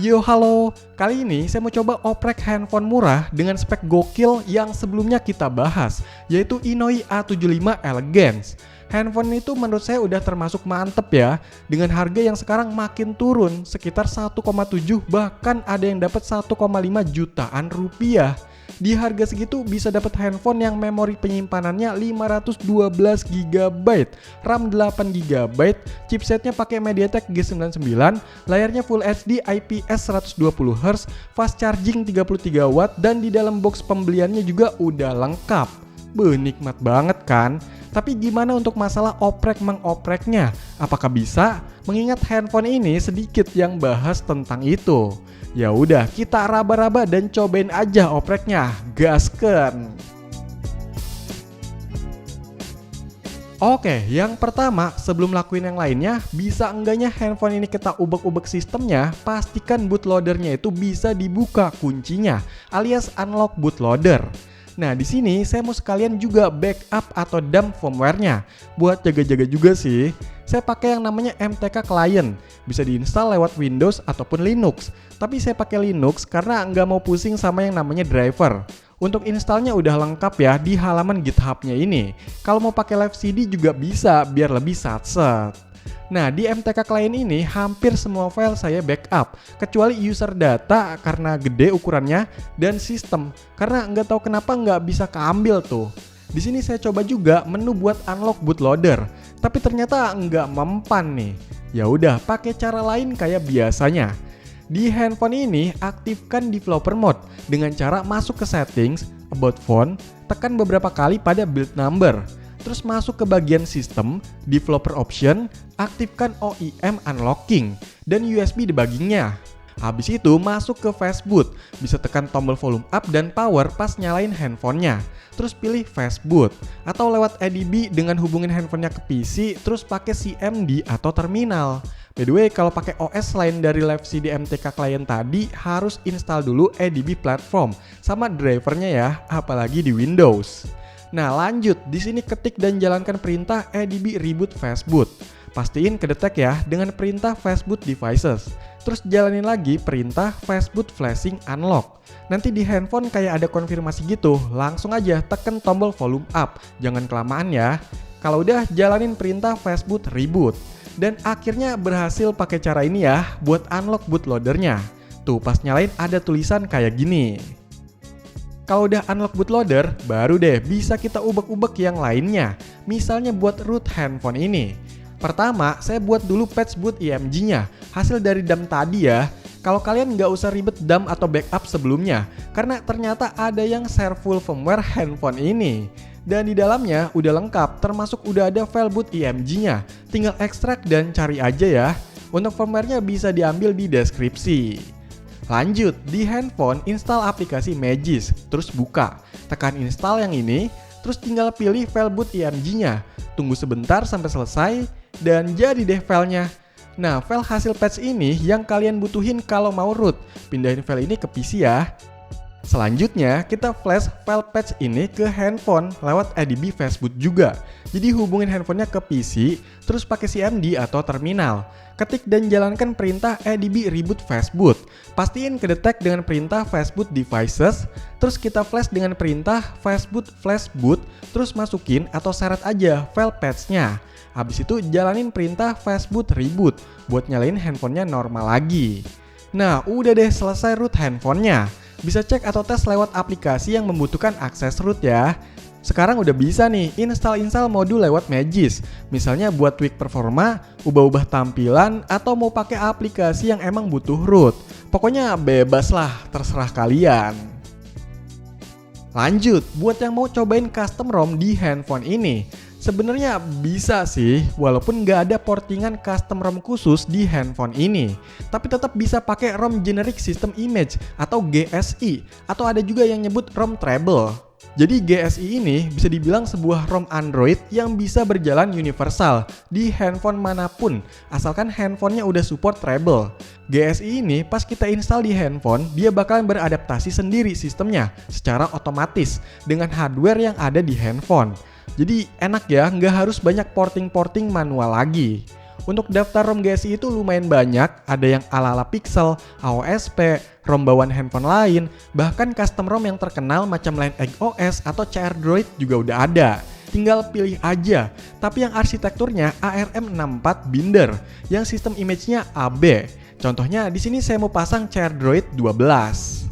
Yo halo, kali ini saya mau coba oprek handphone murah dengan spek gokil yang sebelumnya kita bahas, yaitu Inoi A75 Elegance. Handphone itu menurut saya udah termasuk mantep ya, dengan harga yang sekarang makin turun sekitar 1,7 bahkan ada yang dapat 1,5 jutaan rupiah. Di harga segitu bisa dapat handphone yang memori penyimpanannya 512 GB, RAM 8 GB, chipsetnya pakai MediaTek G99, layarnya Full HD IPS 120Hz, fast charging 33 watt dan di dalam box pembeliannya juga udah lengkap. Nikmat banget kan? Tapi gimana untuk masalah oprek-mengopreknya? Apakah bisa? Mengingat handphone ini sedikit yang bahas tentang itu. Ya udah, kita raba-raba dan cobain aja opreknya. Gasken. Oke, yang pertama, sebelum lakuin yang lainnya, bisa enggaknya handphone ini kita ubek-ubek sistemnya, pastikan bootloadernya itu bisa dibuka kuncinya, alias unlock bootloader. Nah, di sini saya mau sekalian juga backup atau dump firmware-nya. Buat jaga-jaga juga sih. Saya pakai yang namanya MTK Client. Bisa diinstal lewat Windows ataupun Linux. Tapi saya pakai Linux karena nggak mau pusing sama yang namanya driver. Untuk installnya udah lengkap ya di halaman GitHub-nya ini. Kalau mau pakai live CD juga bisa biar lebih satset. Nah, di MTK Client ini hampir semua file saya backup, kecuali user data karena gede ukurannya dan sistem karena nggak tahu kenapa nggak bisa keambil tuh. Di sini saya coba juga menu buat unlock bootloader, tapi ternyata nggak mempan nih. Ya udah, pakai cara lain kayak biasanya. Di handphone ini aktifkan developer mode dengan cara masuk ke settings, about phone, tekan beberapa kali pada build number. Terus masuk ke bagian sistem, developer option, aktifkan OEM unlocking, dan USB debuggingnya. Habis itu masuk ke fastboot, bisa tekan tombol volume up dan power pas nyalain handphonenya. Terus pilih fastboot, atau lewat ADB dengan hubungin handphonenya ke PC, terus pakai CMD atau terminal. By the way, kalau pakai OS lain dari Live CD MTK Client tadi, harus install dulu ADB platform, sama drivernya ya, apalagi di Windows. Nah lanjut, di sini ketik dan jalankan perintah ADB reboot fastboot. Pastiin kedetek ya dengan perintah fastboot devices. Terus jalanin lagi perintah fastboot flashing unlock. Nanti di handphone kayak ada konfirmasi gitu, langsung aja tekan tombol volume up. Jangan kelamaan ya. Kalau udah jalanin perintah fastboot reboot. Dan akhirnya berhasil pakai cara ini ya buat unlock bootloadernya. Tuh pas nyalain ada tulisan kayak gini. Kalau udah unlock bootloader, baru deh bisa kita ubek-ubek yang lainnya. Misalnya buat root handphone ini. Pertama, saya buat dulu patch boot IMG-nya. Hasil dari dump tadi ya. Kalau kalian nggak usah ribet dump atau backup sebelumnya. Karena ternyata ada yang share full firmware handphone ini. Dan di dalamnya udah lengkap, termasuk udah ada file boot IMG-nya. Tinggal ekstrak dan cari aja ya. Untuk firmware-nya bisa diambil di deskripsi. Lanjut, di handphone install aplikasi Magis, terus buka. Tekan install yang ini, terus tinggal pilih file boot IMG-nya. Tunggu sebentar sampai selesai, dan jadi deh filenya. Nah, file hasil patch ini yang kalian butuhin kalau mau root. Pindahin file ini ke PC ya. Selanjutnya, kita flash file patch ini ke handphone lewat ADB fastboot juga. Jadi hubungin handphonenya ke PC, terus pakai CMD atau terminal. Ketik dan jalankan perintah ADB reboot fastboot. Pastiin kedetek dengan perintah fastboot devices, terus kita flash dengan perintah fastboot flashboot, terus masukin atau seret aja file patch-nya. Habis itu jalanin perintah fastboot reboot buat nyalain handphonenya normal lagi. Nah, udah deh selesai root handphonenya. Bisa cek atau tes lewat aplikasi yang membutuhkan akses root ya. Sekarang udah bisa nih install modul lewat Magis. Misalnya buat tweak performa, ubah-ubah tampilan, atau mau pakai aplikasi yang emang butuh root. Pokoknya bebas lah, terserah kalian. Lanjut, buat yang mau cobain custom ROM di handphone ini. Sebenarnya bisa sih, walaupun nggak ada portingan custom ROM khusus di handphone ini. Tapi tetap bisa pakai ROM Generic System Image atau GSI, atau ada juga yang nyebut ROM Treble. Jadi GSI ini bisa dibilang sebuah ROM Android yang bisa berjalan universal di handphone manapun, asalkan handphonenya udah support treble. GSI ini pas kita install di handphone, dia bakalan beradaptasi sendiri sistemnya secara otomatis dengan hardware yang ada di handphone. Jadi enak ya, nggak harus banyak porting-porting manual lagi. Untuk daftar ROM GSI itu lumayan banyak, ada yang ala-ala Pixel, AOSP, ROM bawaan handphone lain, bahkan custom ROM yang terkenal macam Lineage OS atau CR Droid juga udah ada. Tinggal pilih aja, tapi yang arsitekturnya ARM64 Binder, yang sistem image-nya AB. Contohnya di sini saya mau pasang CR Droid 12.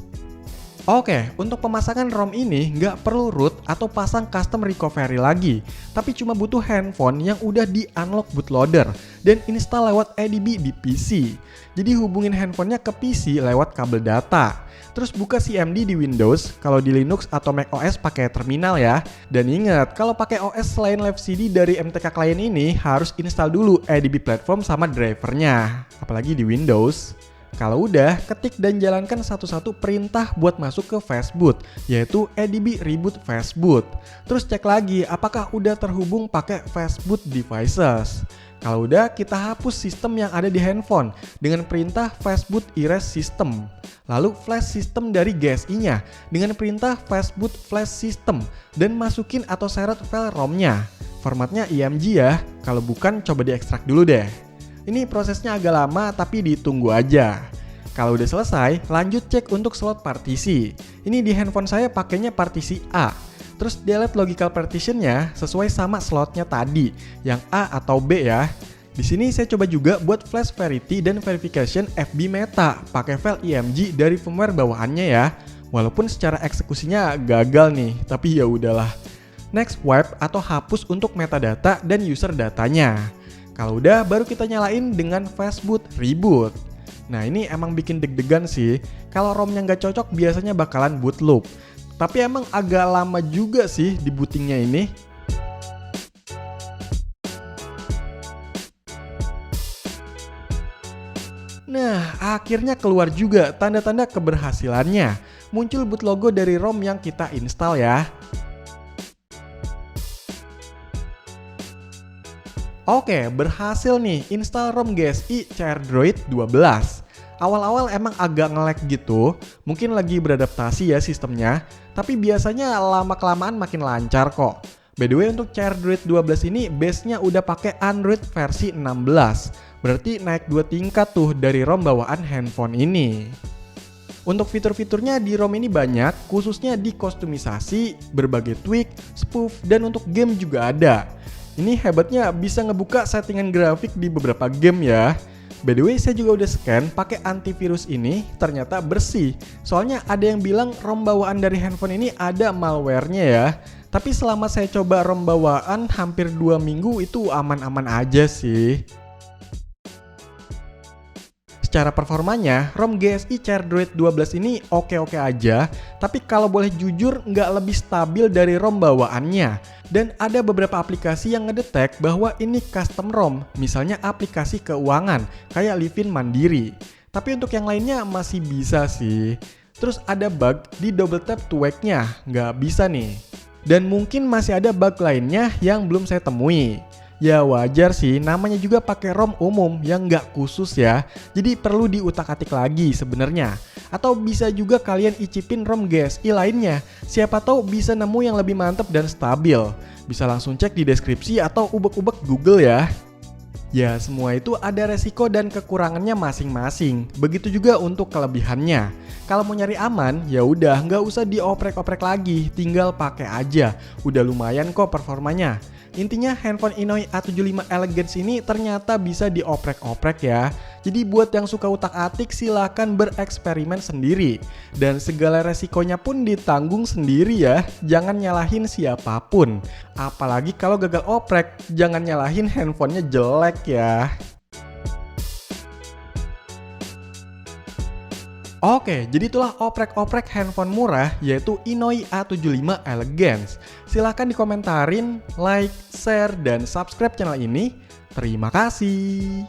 Oke, untuk pemasangan ROM ini nggak perlu root atau pasang custom recovery lagi, tapi cuma butuh handphone yang udah di-unlock bootloader dan install lewat ADB di PC. Jadi hubungin handphonenya ke PC lewat kabel data. Terus buka CMD di Windows, kalau di Linux atau Mac OS pakai terminal ya. Dan ingat, kalau pakai OS selain Live CD dari MTK Client ini harus install dulu ADB platform sama drivernya, apalagi di Windows. Kalau udah, ketik dan jalankan satu-satu perintah buat masuk ke fastboot, yaitu ADB reboot fastboot. Terus cek lagi apakah udah terhubung pakai fastboot devices. Kalau udah, kita hapus sistem yang ada di handphone dengan perintah fastboot erase system. Lalu flash system dari GSI-nya dengan perintah fastboot flash system dan masukin atau seret file ROM-nya. Formatnya IMG ya, kalau bukan coba diekstrak dulu deh. Ini prosesnya agak lama tapi ditunggu aja. Kalau udah selesai, lanjut cek untuk slot partisi. Ini di handphone saya pakainya partisi A. Terus delete logical partitionnya sesuai sama slotnya tadi, yang A atau B ya. Di sini saya coba juga buat flash verity dan verification FB Meta pakai file IMG dari firmware bawaannya ya. Walaupun secara eksekusinya gagal nih, tapi ya udahlah. Next wipe atau hapus untuk metadata dan user datanya. Kalau udah, baru kita nyalain dengan fastboot reboot. Nah ini emang bikin deg-degan sih. Kalau ROM-nya nggak cocok biasanya bakalan boot loop. Tapi emang agak lama juga sih di bootingnya ini. Nah, akhirnya keluar juga tanda-tanda keberhasilannya. Muncul boot logo dari ROM yang kita install ya. Oke, berhasil nih install ROM GSI CR Droid 12. Awal-awal emang agak nge-lag gitu, mungkin lagi beradaptasi ya sistemnya, tapi biasanya lama-kelamaan makin lancar kok. By the way, untuk CR Droid 12 ini base-nya udah pakai Android versi 16, berarti naik 2 tingkat tuh dari ROM bawaan handphone ini. Untuk fitur-fiturnya di ROM ini banyak, khususnya di kostumisasi, berbagai tweak, spoof, dan untuk game juga ada. Ini hebatnya bisa ngebuka settingan grafik di beberapa game ya. By the way, saya juga udah scan pakai antivirus ini, ternyata bersih. Soalnya ada yang bilang ROM bawaan dari handphone ini ada malware-nya ya. Tapi selama saya coba ROM bawaan hampir 2 minggu itu aman-aman aja sih. Secara performanya, ROM GSI CR Droid 12 ini oke-oke aja, tapi kalau boleh jujur nggak lebih stabil dari ROM bawaannya. Dan ada beberapa aplikasi yang ngedetek bahwa ini custom ROM, misalnya aplikasi keuangan, kayak Livin Mandiri. Tapi untuk yang lainnya masih bisa sih. Terus ada bug di double tap to wake-nya, nggak bisa nih. Dan mungkin masih ada bug lainnya yang belum saya temui. Ya wajar sih, namanya juga pakai ROM umum yang nggak khusus ya. Jadi perlu diutak-atik lagi sebenarnya. Atau bisa juga kalian icipin ROM GSI lainnya. Siapa tahu bisa nemu yang lebih mantep dan stabil. Bisa langsung cek di deskripsi atau ubek-ubek Google ya. Ya semua itu ada resiko dan kekurangannya masing-masing. Begitu juga untuk kelebihannya. Kalau mau nyari aman, ya udah nggak usah dioprek-oprek lagi, tinggal pakai aja. Udah lumayan kok performanya. Intinya handphone Inoi A75 Elegance ini ternyata bisa dioprek-oprek ya. Jadi buat yang suka utak-atik silahkan bereksperimen sendiri. Dan segala resikonya pun ditanggung sendiri ya. Jangan nyalahin siapapun. Apalagi kalau gagal oprek, jangan nyalahin handphonenya jelek ya. Oke, jadi itulah oprek-oprek handphone murah yaitu Inoi A75 Elegance. Silahkan dikomentarin, like, share, dan subscribe channel ini. Terima kasih.